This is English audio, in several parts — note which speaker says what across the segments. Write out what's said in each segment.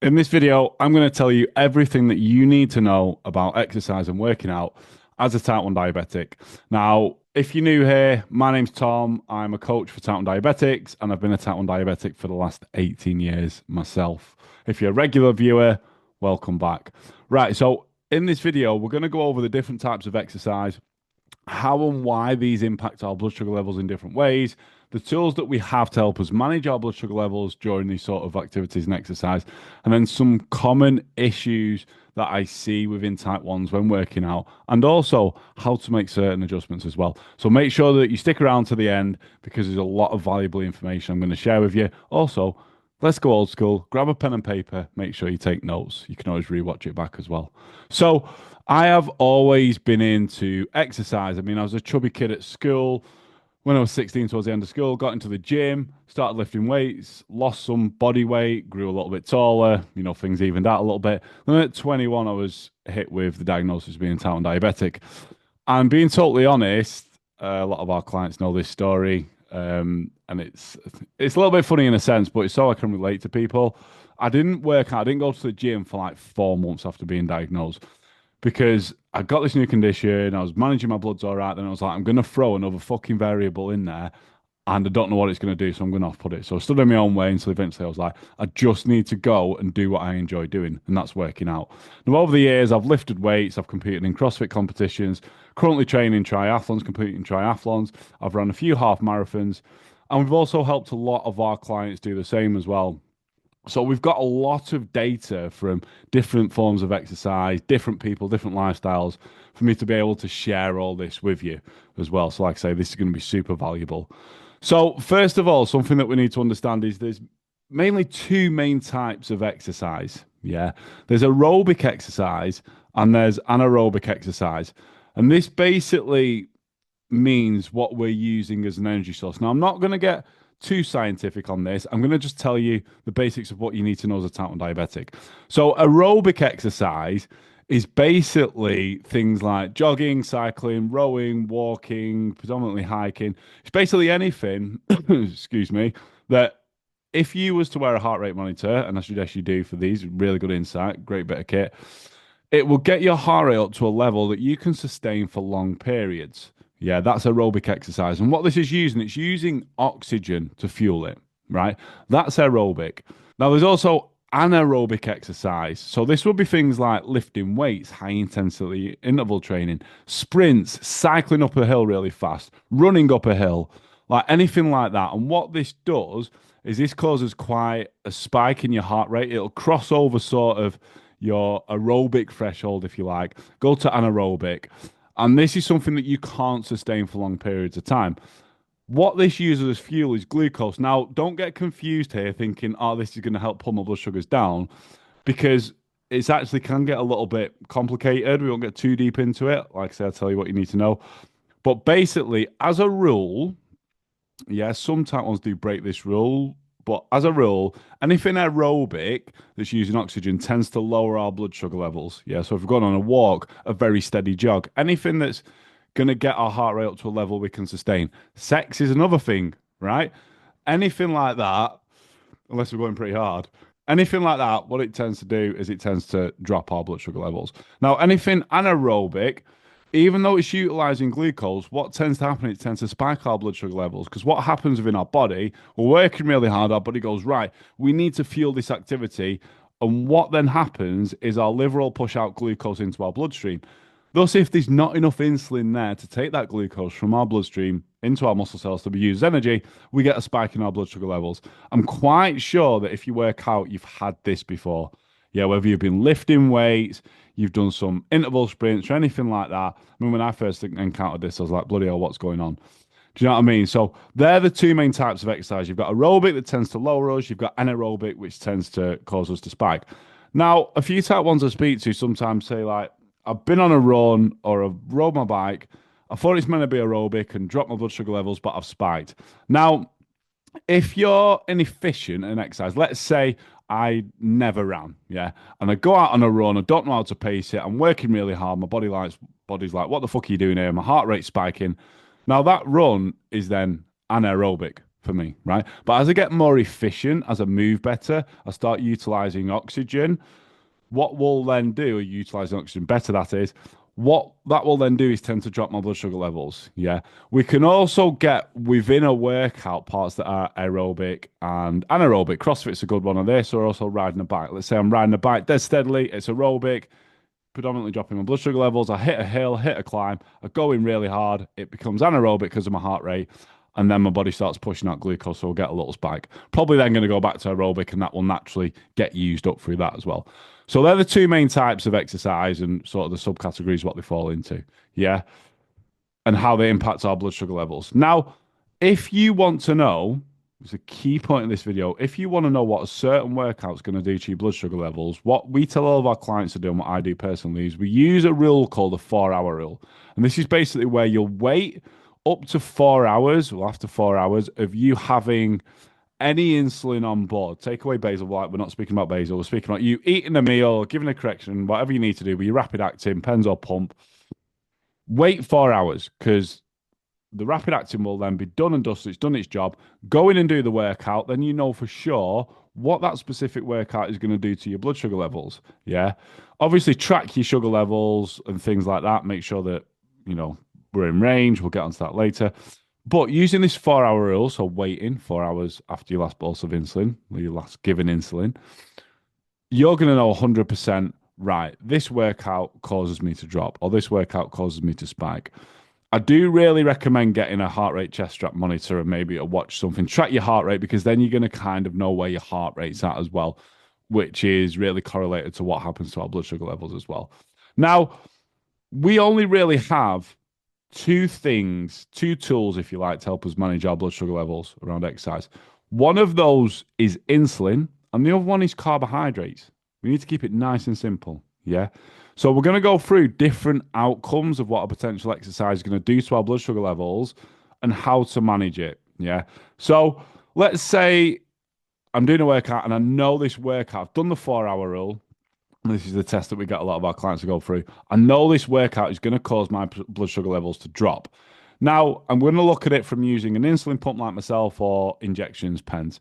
Speaker 1: In this video, I'm going to tell you everything that you need to know about exercise and working out as a type 1 diabetic. Now, if you're new here, my name's Tom. I'm a coach for type 1 diabetics, and I've been a type 1 diabetic for the last 18 years myself. If you're a regular viewer, welcome back. Right, so in this video, we're going to go over the different types of exercise, how and why these impact our blood sugar levels in different ways, the tools that we have to help us manage our blood sugar levels during these sort of activities and exercise, and then some common issues that I see within type 1s when working out, and also how to make certain adjustments as well. So make sure that you stick around to the end because there's a lot of valuable information I'm going to share with you. Also, let's go old school. Grab a pen and paper. Make sure you take notes. You can always rewatch it back as well. So, I have always been into exercise. I mean, I was a chubby kid at school. When I was 16, towards the end of school, got into the gym, started lifting weights, lost some body weight, grew a little bit taller, things evened out a little bit. Then at 21, I was hit with the diagnosis of being type 1 diabetic. And being totally honest, a lot of our clients know this story. And it's a little bit funny in a sense, but it's so I can relate to people. I didn't work out, I didn't go to the gym for like 4 months after being diagnosed because I got this new condition. I was managing my bloods all right. Then I was like, I'm going to throw another fucking variable in there and I don't know what it's going to do. So I'm going to off put it. So I stood in my own way until eventually I was like, I just need to go and do what I enjoy doing. And that's working out. Now, over the years, I've lifted weights. I've competed in CrossFit competitions, currently training triathlons, competing in triathlons. I've run a few half marathons. And we've also helped a lot of our clients do the same as well. So we've got a lot of data from different forms of exercise, different people, different lifestyles for me to be able to share all this with you as well. So like I say, this is going to be super valuable. So first of all, something that we need to understand is there's mainly two main types of exercise. Yeah. There's aerobic exercise and there's anaerobic exercise. And this basically means what we're using as an energy source. Now, I'm not going to get too scientific on this. I'm going to just tell you the basics of what you need to know as a type 1 diabetic. So, aerobic exercise is basically things like jogging, cycling, rowing, walking, predominantly hiking. It's basically anything, excuse me, that if you was to wear a heart rate monitor, and I suggest you do for these, really good insight, great bit of kit, it will get your heart rate up to a level that you can sustain for long periods. Yeah, that's aerobic exercise. And what this is using, it's using oxygen to fuel it, right? That's aerobic. Now, there's also anaerobic exercise. So this would be things like lifting weights, high intensity interval training, sprints, cycling up a hill really fast, running up a hill, like anything like that. And what this does is this causes quite a spike in your heart rate. It'll cross over sort of your aerobic threshold, if you like, go to anaerobic. And this is something that you can't sustain for long periods of time. What this uses as fuel is glucose. Now, don't get confused here thinking, oh, this is going to help pull my blood sugars down, because it's actually can get a little bit complicated. We won't get too deep into it. Like I said, I'll tell you what you need to know. But basically, as a rule, yeah, some type ones do break this rule, but as a rule, anything aerobic that's using oxygen tends to lower our blood sugar levels. Yeah, so if we're going on a walk, a very steady jog, anything that's going to get our heart rate up to a level we can sustain. Sex is another thing, right? Anything like that, unless we're going pretty hard, anything like that, what it tends to do is it tends to drop our blood sugar levels. Now, anything anaerobic, even though it's utilizing glucose, what tends to happen, it tends to spike our blood sugar levels. Because what happens within our body, we're working really hard, our body goes, right, we need to fuel this activity. And what then happens is our liver will push out glucose into our bloodstream. Thus, if there's not enough insulin there to take that glucose from our bloodstream into our muscle cells to be used as energy, we get a spike in our blood sugar levels. I'm quite sure that if you work out, you've had this before. Yeah, whether you've been lifting weights, you've done some interval sprints or anything like that. I mean, when I first encountered this, I was like, bloody hell, what's going on? Do you know what I mean? So they're the two main types of exercise. You've got aerobic that tends to lower us. You've got anaerobic, which tends to cause us to spike. Now, a few type ones I speak to sometimes say like, I've been on a run or I've rode my bike. I thought it's meant to be aerobic and drop my blood sugar levels, but I've spiked. Now, if you're inefficient in exercise, let's say I never ran, yeah, and I go out on a run, I don't know how to pace it, I'm working really hard, my body's like, what the fuck are you doing here? My heart rate's spiking. Now that run is then anaerobic for me, right? But as I get more efficient, as I move better, I start utilizing oxygen. What we'll then do, utilizing oxygen better, that is, what that will then do is tend to drop my blood sugar levels. Yeah. We can also get within a workout parts that are aerobic and anaerobic. CrossFit's a good one of this, or also riding a bike. Let's say I'm riding a bike dead steadily, it's aerobic, predominantly dropping my blood sugar levels. I hit a hill, hit a climb, I go in really hard, it becomes anaerobic because of my heart rate, and then my body starts pushing out glucose, so we'll get a little spike. Probably then going to go back to aerobic, and that will naturally get used up through that as well. So they're the two main types of exercise and sort of the subcategories what they fall into. Yeah. And how they impact our blood sugar levels. Now, if you want to know, it's a key point in this video. If you want to know what a certain workout's going to do to your blood sugar levels, what we tell all of our clients to do and what I do personally is we use a rule called the 4 hour rule. And this is basically where you'll wait up to 4 hours, or after 4 hours, of you having any insulin on board. Take away basal, like we're not speaking about basal, we're speaking about you eating a meal, giving a correction, whatever you need to do with your rapid acting, pens or pump. Wait 4 hours, because the rapid acting will then be done and dusted. It's done its job. Go in and do the workout. Then you know for sure what that specific workout is going to do to your blood sugar levels. Yeah. Obviously, track your sugar levels and things like that. Make sure that, we're in range. We'll get onto that later. But using this 4 hour rule, so waiting 4 hours after your last bolus of insulin, or your last given insulin, you're going to know 100%, right, this workout causes me to drop, or this workout causes me to spike. I do really recommend getting a heart rate chest strap monitor and maybe a watch something. Track your heart rate, because then you're going to kind of know where your heart rate's at as well, which is really correlated to what happens to our blood sugar levels as well. Now, we only really have two things, two tools, if you like, to help us manage our blood sugar levels around exercise. One of those is insulin, and the other one is carbohydrates. We need to keep it nice and simple. Yeah. So we're going to go through different outcomes of what a potential exercise is going to do to our blood sugar levels and how to manage it. Yeah. So let's say I'm doing a workout and I know this workout, I've done the 4 hour rule. This is the test that we get a lot of our clients to go through. I know this workout is going to cause my blood sugar levels to drop. Now, I'm going to look at it from using an insulin pump like myself or injections, pens.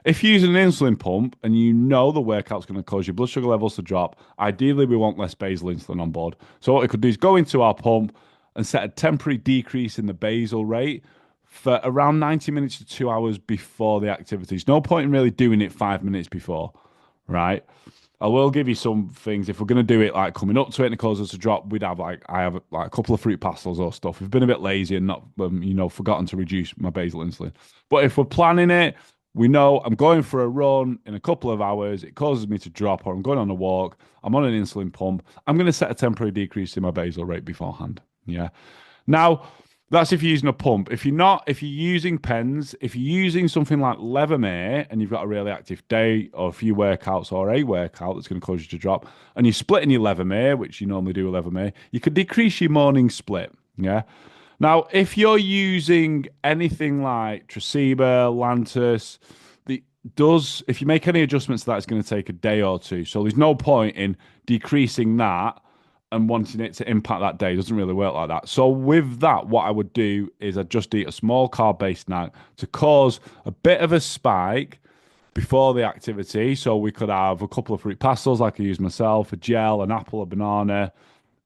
Speaker 1: If you're using an insulin pump and you know the workout's going to cause your blood sugar levels to drop, ideally we want less basal insulin on board. So what we could do is go into our pump and set a temporary decrease in the basal rate for around 90 minutes to 2 hours before the activity. There's no point in really doing it 5 minutes before, right? I will give you some things. If we're going to do it like coming up to it and it causes us to drop, I have like a couple of fruit pastels or stuff. We've been a bit lazy and not, forgotten to reduce my basal insulin. But if we're planning it, we know I'm going for a run in a couple of hours, it causes me to drop, or I'm going on a walk, I'm on an insulin pump, I'm going to set a temporary decrease in my basal rate beforehand. Yeah. Now, that's if you're using a pump. If you're not, if you're using pens, if you're using something like Levemir and you've got a really active day or a few workouts or a workout that's going to cause you to drop, and you're splitting your Levemir, which you normally do with Levemir, you could decrease your morning split. Yeah. Now, if you're using anything like Traceba, Lantus, if you make any adjustments to that, it's going to take a day or two. So there's no point in decreasing that and wanting it to impact that day. It doesn't really work like that. So with that, what I would do is I'd just eat a small carb-based snack to cause a bit of a spike before the activity. So we could have a couple of fruit pastels like I use myself, a gel, an apple, a banana,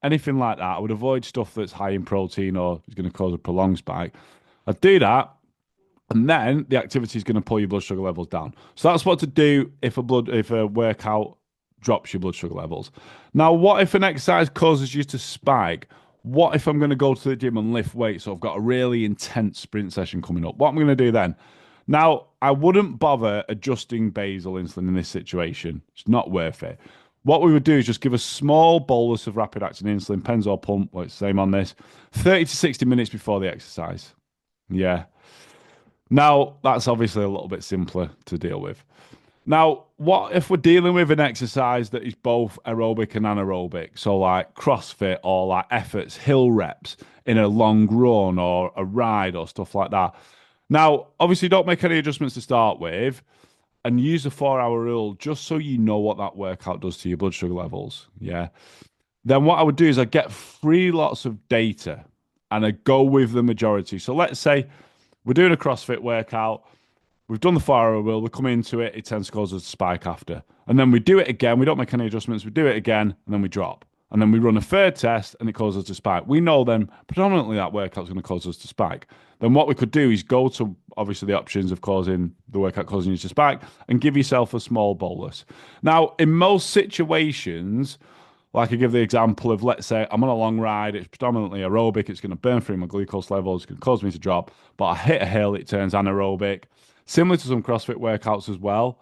Speaker 1: anything like that. I would avoid stuff that's high in protein or is going to cause a prolonged spike. I'd do that, and then the activity is going to pull your blood sugar levels down. So that's what to do if a workout drops your blood sugar levels. Now, what if an exercise causes you to spike? What if I'm going to go to the gym and lift weights? So I've got a really intense sprint session coming up. What am I going to do then? Now, I wouldn't bother adjusting basal insulin in this situation. It's not worth it. What we would do is just give a small bolus of rapid acting insulin, pens or pump, well, it's the same on this, 30 to 60 minutes before the exercise. Yeah. Now, that's obviously a little bit simpler to deal with. Now, what if we're dealing with an exercise that is both aerobic and anaerobic? So like CrossFit or like efforts, hill reps in a long run or a ride or stuff like that. Now, obviously, don't make any adjustments to start with and use the 4 hour rule just so you know what that workout does to your blood sugar levels. Yeah. Then what I would do is I'd get 3 lots of data and I'd go with the majority. So let's say we're doing a CrossFit workout. We've done the 4 hour rule, we come into it, it tends to cause us a spike after. And then we do it again, we don't make any adjustments, we do it again, and then we drop. And then we run a third test and it causes us to spike. We know then predominantly that workout's going to cause us to spike. Then what we could do is go to obviously the options of causing the workout causing you to spike and give yourself a small bolus. Now, in most situations, like I give the example of, let's say I'm on a long ride, it's predominantly aerobic, it's going to burn through my glucose levels, it's going to cause me to drop, but I hit a hill, it turns anaerobic. Similar to some CrossFit workouts as well.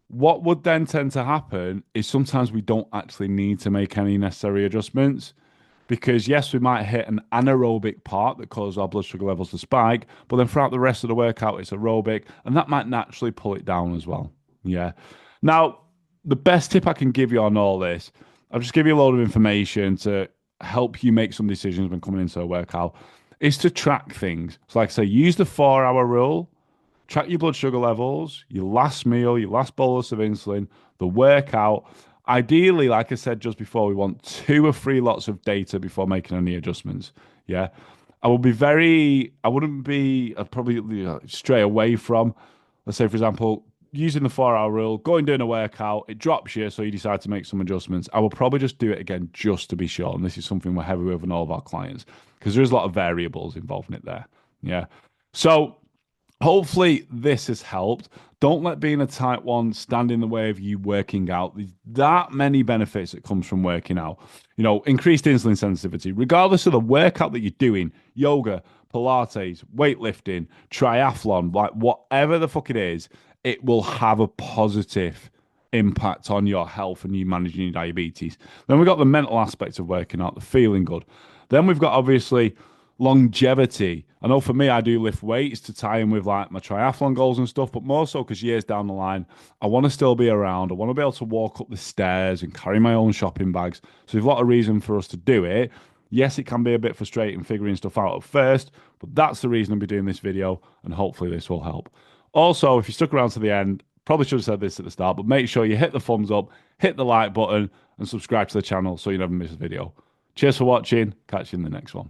Speaker 1: What would then tend to happen is sometimes we don't actually need to make any necessary adjustments because, yes, we might hit an anaerobic part that causes our blood sugar levels to spike, but then throughout the rest of the workout, it's aerobic, and that might naturally pull it down as well. Yeah. Now, the best tip I can give you on all this, I'll just give you a load of information to help you make some decisions when coming into a workout, is to track things. So, like I say, use the 4 hour rule. Track your blood sugar levels, your last meal, your last bolus of insulin, the workout. Ideally, like I said just before, we want 2 or 3 lots of data before making any adjustments. Yeah. I'd probably stray away from, let's say, for example, using the 4 hour rule, going doing a workout, it drops you, so you decide to make some adjustments. I will probably just do it again just to be sure. And this is something we're heavy with in all of our clients because there's a lot of variables involved in it there. Yeah. So, hopefully, this has helped. Don't let being a type 1 stand in the way of you working out. There's that many benefits that comes from working out. Increased insulin sensitivity, regardless of the workout that you're doing, yoga, Pilates, weightlifting, triathlon, like whatever the fuck it is, it will have a positive impact on your health and you managing your diabetes. Then we've got the mental aspect of working out, the feeling good. Then we've got obviously longevity. I know for me, I do lift weights to tie in with like my triathlon goals and stuff, but more so because years down the line, I want to still be around. I want to be able to walk up the stairs and carry my own shopping bags. So there's a lot of reason for us to do it. Yes, it can be a bit frustrating figuring stuff out at first, but that's the reason I'll be doing this video, and hopefully this will help. Also, if you stuck around to the end, probably should have said this at the start, but make sure you hit the thumbs up, hit the like button, and subscribe to the channel so you never miss a video. Cheers for watching. Catch you in the next one.